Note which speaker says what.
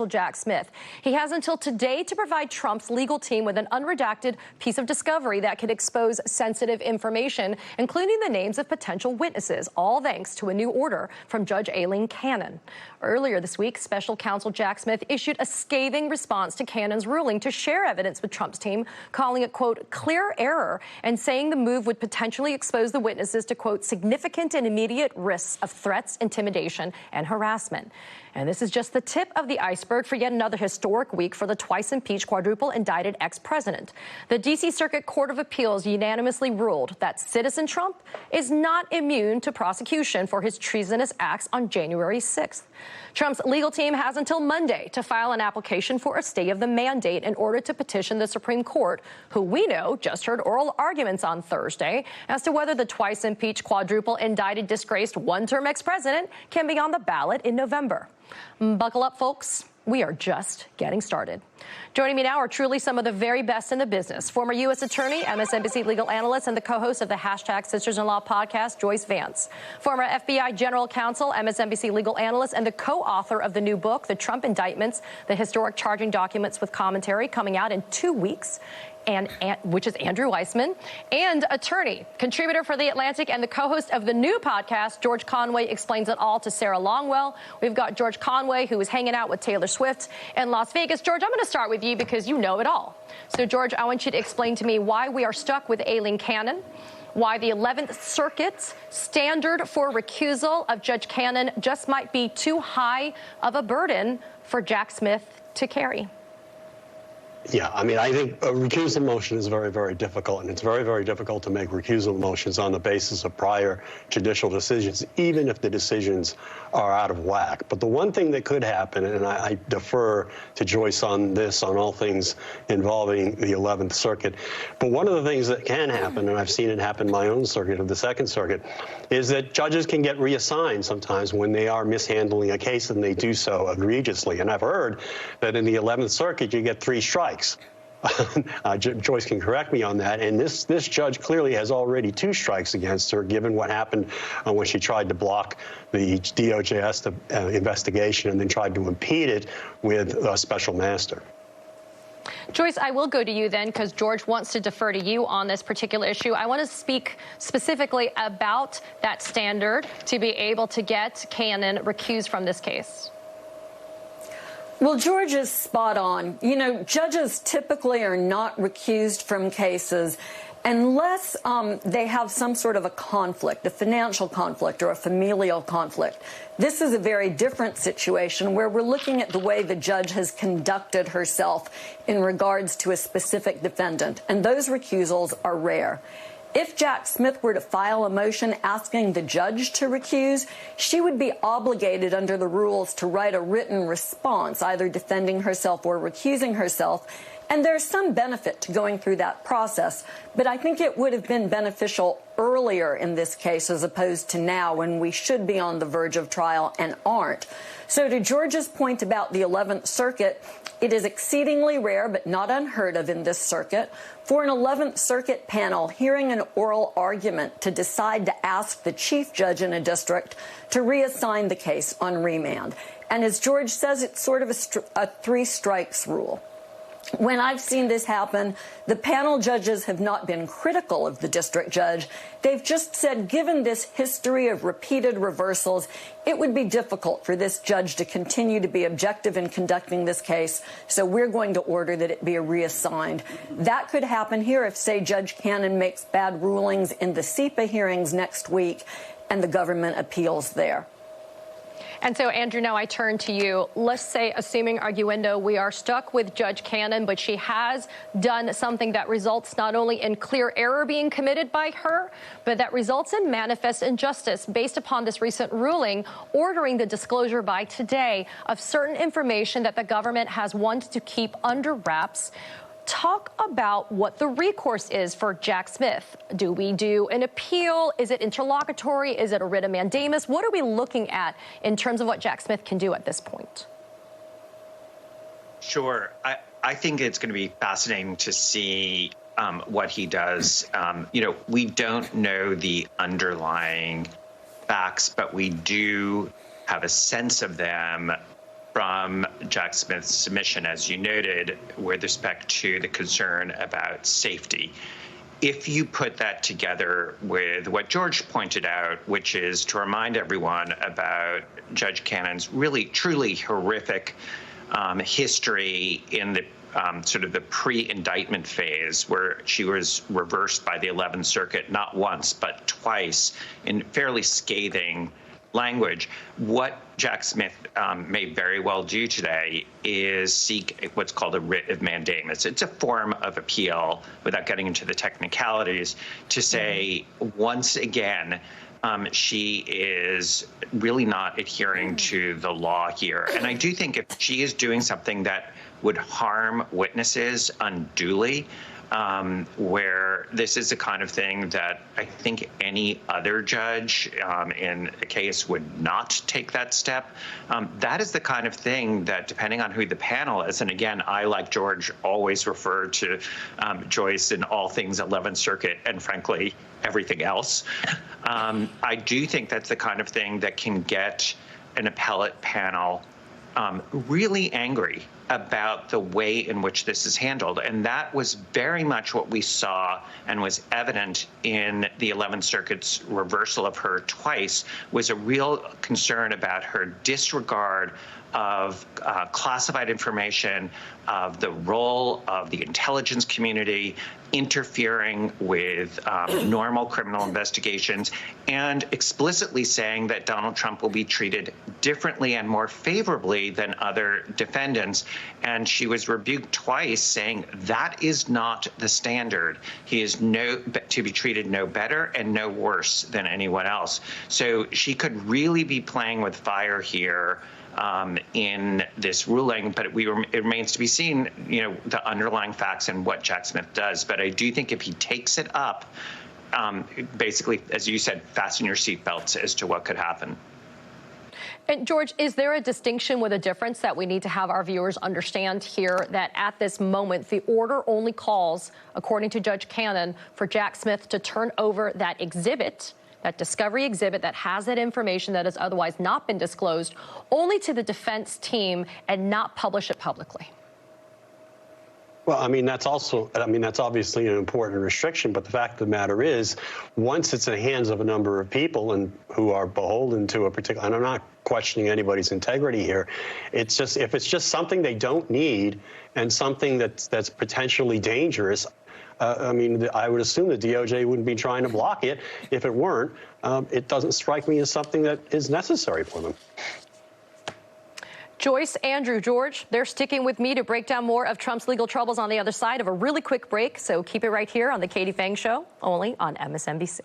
Speaker 1: Jack Smith. He has until today to provide Trump's legal team with an unredacted piece of discovery that could expose sensitive information, including the names of potential witnesses, all thanks to a new order from Judge Aileen Cannon. Earlier this week, special counsel Jack Smith issued a scathing response to Cannon's ruling to share evidence with Trump's team, calling it, quote, clear error, and saying the move would potentially expose the witnesses to, quote, significant and immediate risks of threats, intimidation, and harassment. And this is just the tip of the iceberg for yet another historic week for the twice-impeached, quadruple-indicted ex-president. The D.C. Circuit Court of Appeals unanimously ruled that citizen Trump is not immune to prosecution for his treasonous acts on January 6th. Trump's legal team has until Monday to file an application for a stay of the mandate in order to petition the Supreme Court, who we know just heard oral arguments on Thursday as to whether the twice-impeached, quadruple-indicted, disgraced one-term ex-president can be on the ballot in November. Buckle up, folks. We are just getting started. Joining me now are truly some of the very best in the business. Former U.S. Attorney, Msnbc legal analyst, and the co-host of the #Sisters-in-Law podcast, Joyce Vance. Former FBI General Counsel, Msnbc legal analyst, and the co-author of the new book, The Trump Indictments, the historic charging documents with commentary, coming out in 2 weeks. Which is Andrew Weissman, and attorney, contributor for The Atlantic, and the co-host of the new podcast, George Conway Explains It All, to Sarah Longwell. We've got George Conway, who is hanging out with Taylor Swift in Las Vegas. George, I'm going to start with you because you know it all. So, George, I want you to explain to me why we are stuck with Aileen Cannon, why the 11th Circuit's standard for recusal of Judge Cannon just might be too high of a burden for Jack Smith to carry.
Speaker 2: Yeah, I mean, I think a recusal motion is very, very difficult, and it's very, very difficult to make recusal motions on the basis of prior judicial decisions, even if the decisions are out of whack. But the one thing that could happen, and I defer to Joyce on this, on all things involving the 11th Circuit, but one of the things that can happen, and I've seen it happen in my own circuit of the Second Circuit, is that judges can get reassigned sometimes when they are mishandling a case, and they do so egregiously. And I've heard that in the 11th Circuit, you get 3 strikes. Joyce can correct me on that. And this judge clearly has already 2 strikes against her, given what happened when she tried to block the DOJ investigation and then tried to impede it with a special master.
Speaker 1: Joyce, I will go to you then, because George wants to defer to you on this particular issue. I want to speak specifically about that standard to be able to get Cannon recused from this case.
Speaker 3: Well, George is spot on. You know, judges typically are not recused from cases unless they have some sort of a conflict, a financial conflict or a familial conflict. This is a very different situation where we're looking at the way the judge has conducted herself in regards to a specific defendant, and those recusals are rare. If Jack Smith were to file a motion asking the judge to recuse, she would be obligated under the rules to write a written response, either defending herself or recusing herself. And there's some benefit to going through that process, but I think it would have been beneficial earlier in this case as opposed to now, when we should be on the verge of trial and aren't. So to George's point about the 11th Circuit, it is exceedingly rare, but not unheard of in this circuit, for an 11th Circuit panel hearing an oral argument to decide to ask the chief judge in a district to reassign the case on remand. And as George says, it's sort of a 3 strikes rule. When I've seen this happen, the panel judges have not been critical of the district judge. They've just said, given this history of repeated reversals, it would be difficult for this judge to continue to be objective in conducting this case, so we're going to order that it be reassigned. That could happen here if, say, Judge Cannon makes bad rulings in the SEPA hearings next week and the government appeals there.
Speaker 1: And so, Andrew, now I turn to you. Let's say, assuming arguendo, we are stuck with Judge Cannon, but she has done something that results not only in clear error being committed by her, but that results in manifest injustice based upon this recent ruling ordering the disclosure by today of certain information that the government has wanted to keep under wraps. Talk about what the recourse is for Jack Smith. Do we do an appeal? Is it interlocutory? Is it a writ of mandamus? What are we looking at in terms of what Jack Smith can do at this point?
Speaker 4: Sure. I think it's going to be fascinating to see what he does. You know, we don't know the underlying facts, but we do have a sense of them from Jack Smith's submission, as you noted, with respect to the concern about safety. If you put that together with what George pointed out, which is to remind everyone about Judge Cannon's really, truly horrific history in the sort of the pre-indictment phase, where she was reversed by the 11th Circuit not once but twice in fairly scathing language. What Jack Smith may very well do today is seek what's called a writ of mandamus. It's a form of appeal, without getting into the technicalities, to say once again she is really not adhering to the law here. And I do think if she is doing something that would harm witnesses unduly, where this is the kind of thing that I think any other judge in a case would not take that step. That is the kind of thing that, depending on who the panel is, and again, I, like George, always refer to Joyce in all things 11th Circuit and, frankly, everything else. I do think that's the kind of thing that can get an appellate panel really angry about the way in which this is handled. And that was very much what we saw and was evident in the 11th Circuit's reversal of her twice, was a real concern about her disregard of classified information, of the role of the intelligence community, interfering with normal criminal investigations, and explicitly saying that Donald Trump will be treated differently and more favorably than other defendants. And she was rebuked twice, saying that is not the standard. He is to be treated no better and no worse than anyone else. So she could really be playing with fire here in this ruling, but it remains to be seen, the underlying facts and what Jack Smith does. But I do think if he takes it up, basically, as you said, fasten your seatbelts as to what could happen.
Speaker 1: And George, is there a distinction with a difference that we need to have our viewers understand here, that at this moment, the order only calls, according to Judge Cannon, for Jack Smith to turn over that exhibit, that discovery exhibit that has that information that has otherwise not been disclosed, only to the defense team and not publish it publicly?
Speaker 2: Well, that's obviously an important restriction. But the fact of the matter is, once it's in the hands of a number of people and who are beholden to a particular, and I'm not questioning anybody's integrity here, it's just, if it's just something they don't need and something that's potentially dangerous, I would assume the DOJ wouldn't be trying to block it if it weren't. It doesn't strike me as something that is necessary for them.
Speaker 1: Joyce, Andrew, George, they're sticking with me to break down more of Trump's legal troubles on the other side of a really quick break. So keep it right here on The Katie Phang Show, only on MSNBC.